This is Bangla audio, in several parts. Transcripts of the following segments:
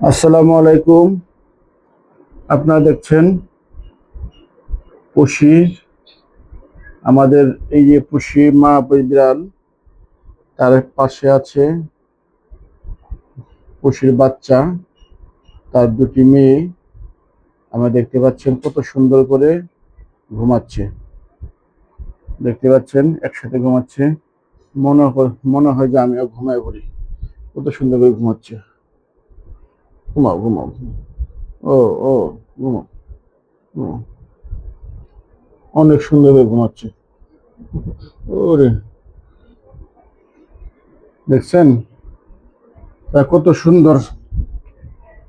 আসসালামু আলাইকুম। আপনারা দেখছেন পুষি, আমাদের এই যে পুষি মা বিড়াল, তার পাশে আছে পুষির বাচ্চা, তার দুটি মেয়ে। আমরা দেখতে পাচ্ছেন কত সুন্দর করে ঘুমাচ্ছে। দেখতে পাচ্ছেন একসাথে ঘুমাচ্ছে। মনে হয় যে আমিও ঘুমায় পড়ি। কত সুন্দর করে ঘুমাচ্ছে। ঘুমাও ঘুমাও। ও ও ঘুমাও ঘুমাও। অনেক সুন্দর করে ঘুমাচ্ছে। ওরে, দেখছেন তা কত সুন্দর,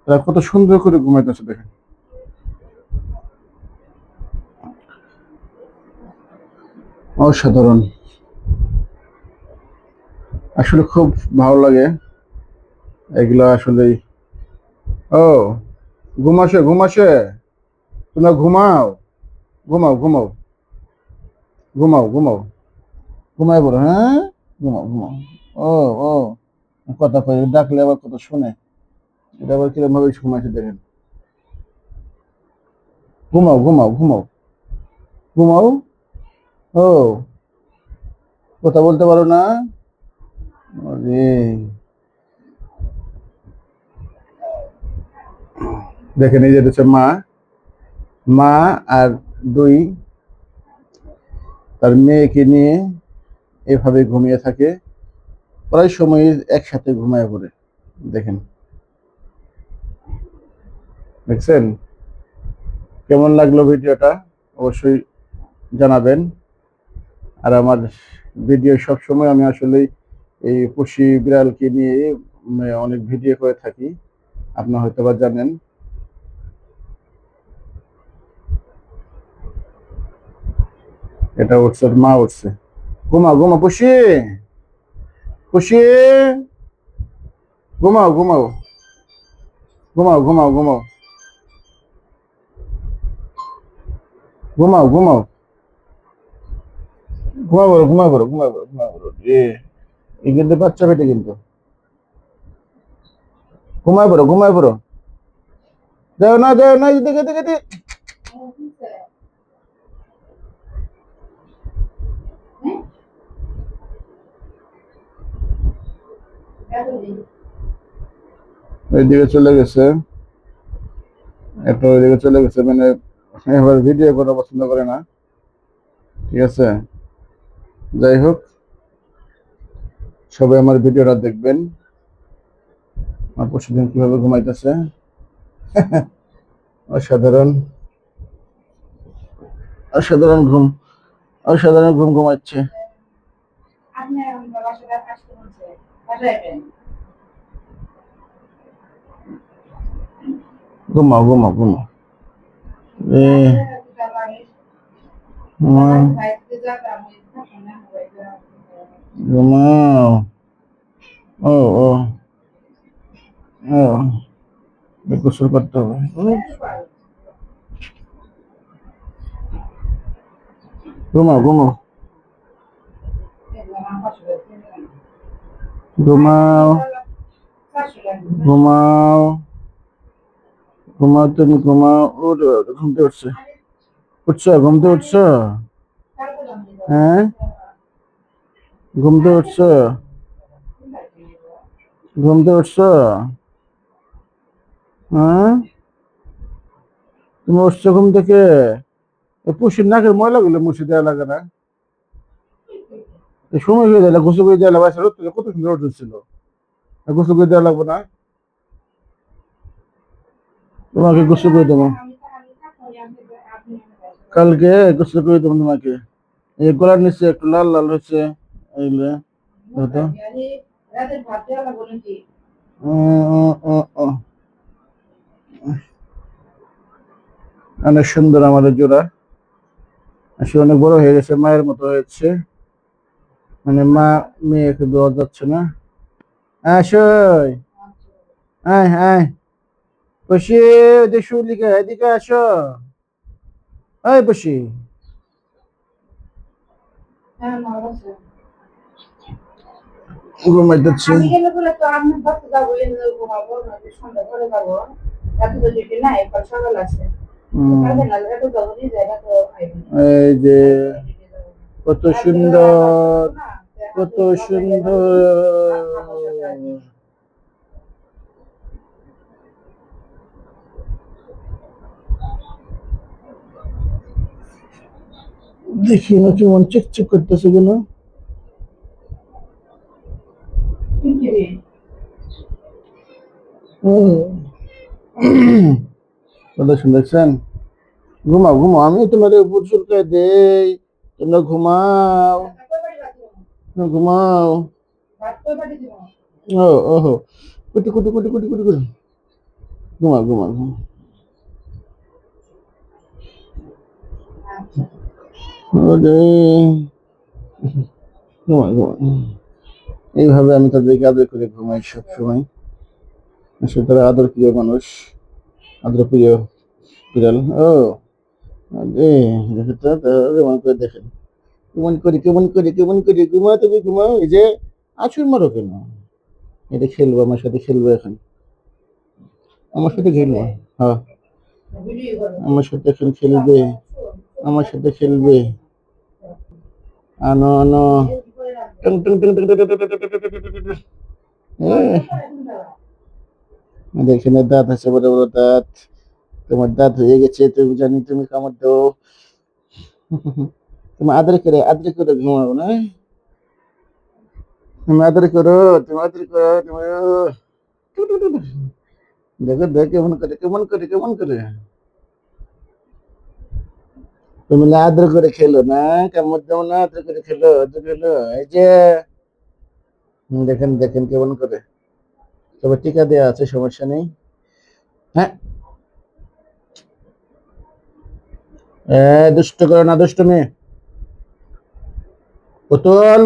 তারা কত সুন্দর করে ঘুমাইতেছে দেখেন। অসাধারণ, আসলে খুব ভালো লাগে এগুলো আসলেই। ও, ঘুমাসে ঘুমাসে, তোমরা ঘুমাও, ঘুমাও ঘুমাও, ঘুমাও ঘুমাও, ঘুমাই পড়ো, হ্যাঁ, ঘুমাও ঘুমাও। ও ও, কথা কই, ডাকলে আবার কথা শুনে। এটা আবার কিরকম ভাবে ঘুমাইছে দেখেন। ঘুমাও ঘুমাও ঘুমাও, ঘুমাও। ও, কথা বলতে পারো না? আরে, দেখেন এই যে এটা হচ্ছে মা, মা আর দুই তার মেয়েকে নিয়ে এভাবে ঘুমিয়ে থাকে। প্রায় সময় একসাথে ঘুমায় পড়ে দেখেন। দেখছেন কেমন লাগলো ভিডিওটা? অবশ্যই জানাবেন। আর আমার ভিডিও সব সময় আমি আসলে এই পুষি বিড়ালকে নিয়ে অনেক ভিডিও করে থাকি, আপনারা হয়তো বা জানেন। এটা উঠছে, ওর মা উঠছে। ঘুমাও ঘুমাও পুষি, পুষি, ঘুমাও ঘুমাও, ঘুমাও ঘুমাও ঘুমাও, ঘুমাও ঘুমাও, ঘুমাই পড়ো ঘুমাই পড়ো ঘুমাই পড়ো ঘুমাই পড়ো। এই কিন্তু বাচ্চা পেটে কিন্তু। ঘুমাই পড়ো ঘুমাই পড়ো, যাও না যাও না, দেখে দেখে দেখে। ওইদিকে চলে গেছে, একটু ওইদিকে চলে গেছে, মানে এবার ভিডিও করা পছন্দ করে না। ঠিক আছে, যাই হোক, সবাই আমার ভিডিওটা দেখবেন। আমার পরশুদিন কিভাবে ঘুমাইতেছে, অসাধারণ, অসাধারণ ঘুম, অসাধারণ ঘুম ঘুমাচ্ছে। ঘুমাও ঘুমাও ঘুমাও। এ, ঘুমাও। ও ও ও, গোসল করতে হবে। ঘুমাও ঘুমাও, ঘুমাও ঘুমাও, ঘুমাও তুমি ঘুমাও। ওরে বাবা, ঘুমতে উঠছে, উঠছো ঘুমতে উঠছো? হ্যাঁ, ঘুমতে উঠছো, ঘুমতে উঠছো? হ্যাঁ, তুমি উঠছো ঘুম থেকে? পুষির নাকের ময়লা গুলো মুছে দেওয়া লাগে না? এই সময় হয়ে যায়, গোসল করে দেওয়া লাগবে। কত সুন্দর উঠেছিল, গোসল করে দেওয়া লাগবে না? তোমাকে গোসল করে দেবো কালকে, গোসল করে দেবো তোমাকে। এই গলার নিচে একটু লাল লাল হয়েছে, এইগুলো হয়তো। অনেক সুন্দর আমাদের জোড়া, আসলে অনেক বড় হয়ে গেছে, মায়ের মতো হয়েছে। মানে মা মেয়েকে দেওয়া যাচ্ছে না। আসই, আয় আয়, বসি, ওদের শুলিকে এদিকে আসো। ওই বসি, ঘুমাইতেছি। আমি গেলে বলে তো আমি ভাবতে যাবো এনে ঘুমাবো নাকি সন্ধ্যা করে যাবো এত তো ডিউটি নাই এরপর সকাল আছে কালকে না এত যাবো দিয়ে জায়গা তো এই যে ডিউটি যাবো কত আজকে আবার সুন্দর, না কত হাতে বাসায় যাবো সুন্দর। আপনার সাথে আর কি দেখি না কেমন চিকচিক করতেছে কেন। কত সুন্দর দেখছেন। ঘুমাও ঘুমাও, আমি তোমার উপর চুলকায় দেই, তোমরা ঘুমাও। ঘুমাও। ও ওহো, কুটি কুটি কুটি কুটি কুটি কুটি। ঘুমাও ঘুমাও ঘুমাও। ওরে, ঘুমাও ঘুমাও। এইভাবে আমি তাদেরকে আদর করে ঘুমাই সব সময়। আসলে তারা আদর প্রিয় মানুষ, আদর প্রিয় বিড়াল। ও দেখেন তো, কেমন করে দেখেন, কেমন করে কেমন করে কেমন করে ঘুমাও, তুমি ঘুমাও। এই যে আছুর মারো কেন? এটা খেলবো, আমার সাথে খেলবো এখন, আমার সাথে খেলবো। হ্যাঁ, আমার সাথে এখন খেলবে, আমার সাথে খেলবে। আনো আনো, টং টং টং টং টং টং টং টং টং টং টং টং টং। দেখেন এর দাঁত আছে, বড় বড় দাঁত। তোমার দাঁত হয়ে গেছে, তুমি জানি তুমি কামড় দাও। তুমি আদর করে ঘুমাও না? তুমি আদর করো, তুমি আদর করো, তুমি দেখো দেখ কেমন করে কেমন করে কেমন করে। তুমি না আদর করে খেলো না, কামড় দাও না, আদর করে খেলো, আদর খেলো। এই যে দেখেন দেখেন কেমন করে। তবে টিকা দেওয়া আছে, সমস্যা নেই। হ্যাঁ, দুষ্ট করো না, দুষ্ট মেয়ে। পুতুল,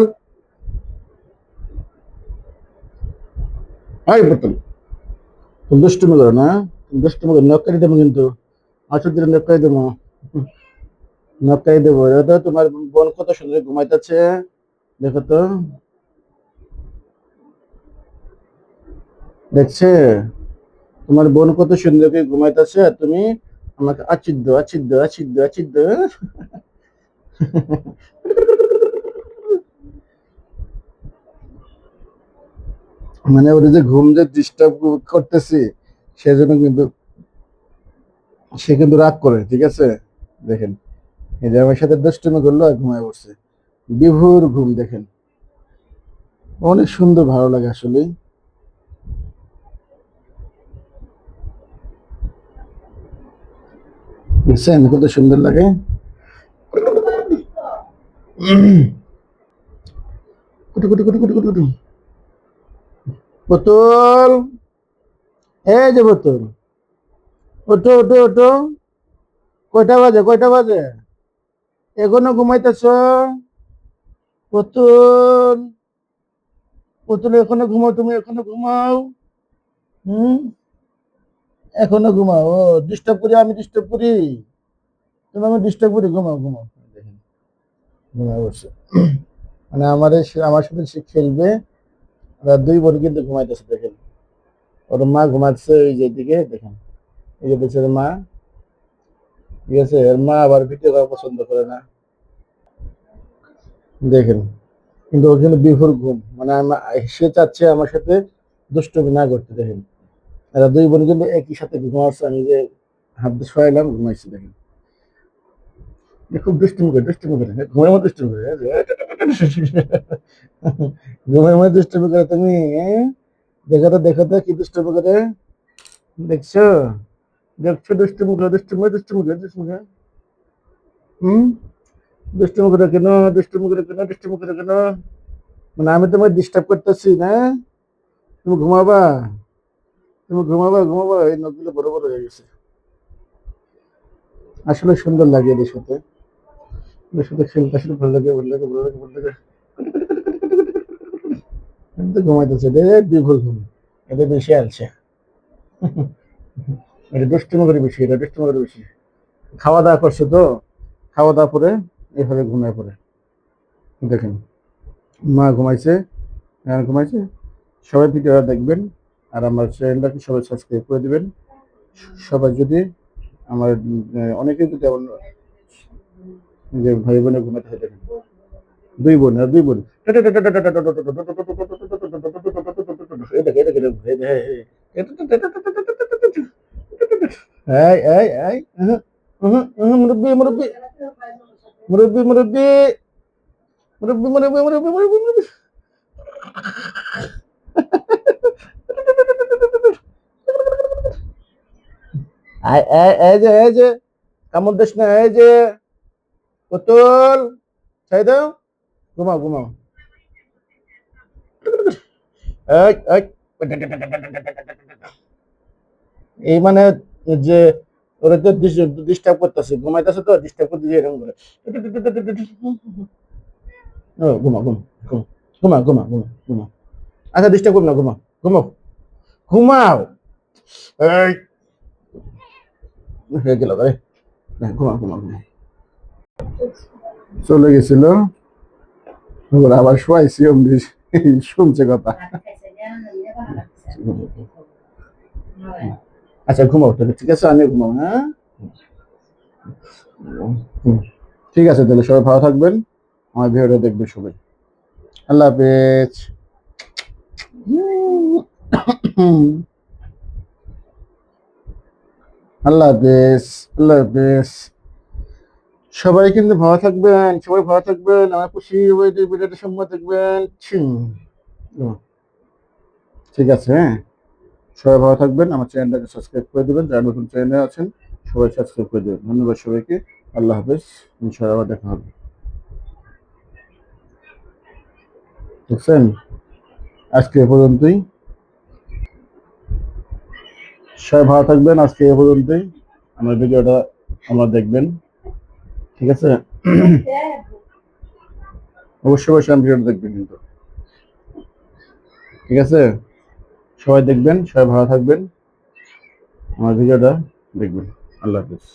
এই পুতুল, তুমি দুষ্টুমি করো না, তুমি দুষ্টুমি করো, নক্কারি দেবো কিন্তু, আসর দিলে নক্কারি দেবো, নক্কারি দেবো। এটা তো তোমার বোন কত সুন্দর ঘুমাইতেছে, দেখো তো, দেখছে তোমার বোন কত সুন্দর করে ঘুমাইতেছে, আর তুমি আমাকে আচিদ্য আচিদ্য আচিদ্য আচিদ্য। মানে ওর যে ঘুম যে ডিস্টার্ব করতেছি, সেজন্য কিন্তু সে কিন্তু রাগ করে, ঠিক আছে। দেখেন, এই যে আমার সাথে দুষ্টুমি করলো আর ঘুমায় পড়ছে, বিভোর ঘুম। দেখেন অনেক সুন্দর, ভালো লাগে আসলে। বুঝছেন কত সুন্দর লাগে। কুটু কুটু কুটু কুটু কুটু কুটু। বোতল, এই যে বোতল, ওঠো ওঠো ওঠো। কয়টা বাজে, কয়টা বাজে? এখনো ঘুমাইতেছ? পুতুল, পুতুল এখনো ঘুমাও, তুমি এখনো ঘুমাও? হুম, এখনো ঘুমাও? ও, ডিস্টার্ব করি, আমি ডিস্টার্ব করি, তুমি আমি ডিস্টার্ব করি? ঘুমাও ঘুমাও। দেখেন ঘুমায় বসে, মানে আমার সাথে সে খেলবে। ওরা দুই বোন কিন্তু ঘুমাইতেছে, দেখেন। ওর মা ঘুমাচ্ছে এই যে দিকে, দেখেন, এই যে বেচারে মা, ঠিক আছে। এর মা আবার ভিডিও করা পছন্দ করে না, দেখেন। কিন্তু ওর কিন্তু বিভোর ঘুম, মানে সে চাচ্ছে আমার সাথে দুষ্টুমি না করতে, দেখেন। এরা দুই বোন কিন্তু একই সাথে ঘুমাচ্ছে, আমি যে হাত দিয়ে শোয়াইলাম, ঘুমাইছি, দেখেন। খুব দুষ্টুমি করে, দুষ্টুমি করে, ঘুমের মধ্যে দুষ্টুমি করে, ঘুমের মধ্যে দুষ্টুমি করে তুমি, দেখো তো দেখো তো কি দুষ্টুমি করে, দেখছো, দেখছো দুষ্টুমি করে, দুষ্টুমি করে, দুষ্টুমি করে, দুষ্টুমি করে। হুম, দুষ্টুমি করে কেন, দুষ্টুমি করে কেন, দুষ্টুমি করে কেন? মানে আমি তোমায় ডিস্টার্ব করতেছি না? তুমি ঘুমাবা, তুমি ঘুমাবা ঘুমাবা। এই নখগুলো বড় বড় হয়ে গেছে। আসলে সুন্দর লাগে এদের সাথে, এদের সাথে খেলতে আসলে ভালো লাগে, ভালো লাগে, ভালো লাগে, ভালো লাগে। কিন্তু ঘুমাইতেছে রে, বিভোর ঘুম। এদের বেশি আছে, এটা দুষ্টুমি করে বেশি, এটা দুষ্টুমি করে বেশি। খাওয়া দাওয়া করছে তো, খাওয়া দাওয়া করে এভাবে ঘুমায় পড়ে। দেখেন, মা ঘুমাইছে, এখন ঘুমাইছে। সবাই ভিডিওটা দেখবেন আর আমার চ্যানেলটাকে সবাই সাবস্ক্রাইব করে দিবেন। সবাই যদি আমার অনেকেই যদি আমার যে ভাই বোনে ঘুমাতে হয় দেখেন, দুই বোন আর দুই বোন এই দেখে এই দেখে এই এই এই মুরব্বি মুরব্বি মুরব্বি মুরব্বি মুরব্বি মুরব্বি মুরব্বি মুরব্বি এই যে কামড় দিস না, এই যে পুতুল ছাই দাও, ঘুমাও ঘুমাও। এই এই এই মানে যে ওরা তো ডিস্টার্ব করতেছে, ঘুমাইতেছে তো ডিস্টার্ব করতেছে এরকম করে। ও ঘুমাও ঘুমাও ঘুমাও ঘুমাও ঘুমাও ঘুমাও। আচ্ছা ডিস্টার্ব করো না, ঘুমাও ঘুমাও ঘুমাও। এই হয়ে গেল রে, ঘুমাও ঘুমাও ঘুমাও। চলে গেছিল, ওরা আবার শোয়াইছি অমনি শুনছে কথা। আচ্ছা ঘুমাও তাহলে, ঠিক আছে আমি ঘুমাও, হ্যাঁ ঠিক আছে তাহলে, সবাই ভালো থাকবেন, আমার ভিডিওটা দেখবে সবাই। আল্লাহ হাফেজ। আল্লাহ হাফেজ, আল্লাহ হাফেজ। সবাই কিন্তু ভালো থাকবেন, সবাই ভালো থাকবেন, আমার খুশি ভিডিওটা সম্ভব দেখবেন। ঠিক আছে, হ্যাঁ সবাই ভালো থাকবেন, আমার চ্যানেলটাকে সাবস্ক্রাইব করে দেবেন, যারা নতুন চ্যানেলে আছেন সবাই সাবস্ক্রাইব করে দেবেন। ধন্যবাদ সবাইকে, আল্লাহ হাফেজ, ইনশাআল্লাহ আবার দেখা হবে। বুঝছেন, আজকে এ পর্যন্তই, সবাই ভালো থাকবেন, আজকে এ পর্যন্তই, আমার ভিডিওটা আমার দেখবেন, ঠিক আছে। অবশ্যই অবশ্যই আমার ভিডিওটা দেখবেন কিন্তু, ঠিক আছে। সবাই দেখবেন, সবাই ভালো থাকবেন, আমার ভিডিওটা দেখবেন। আল্লাহ হাফেজ।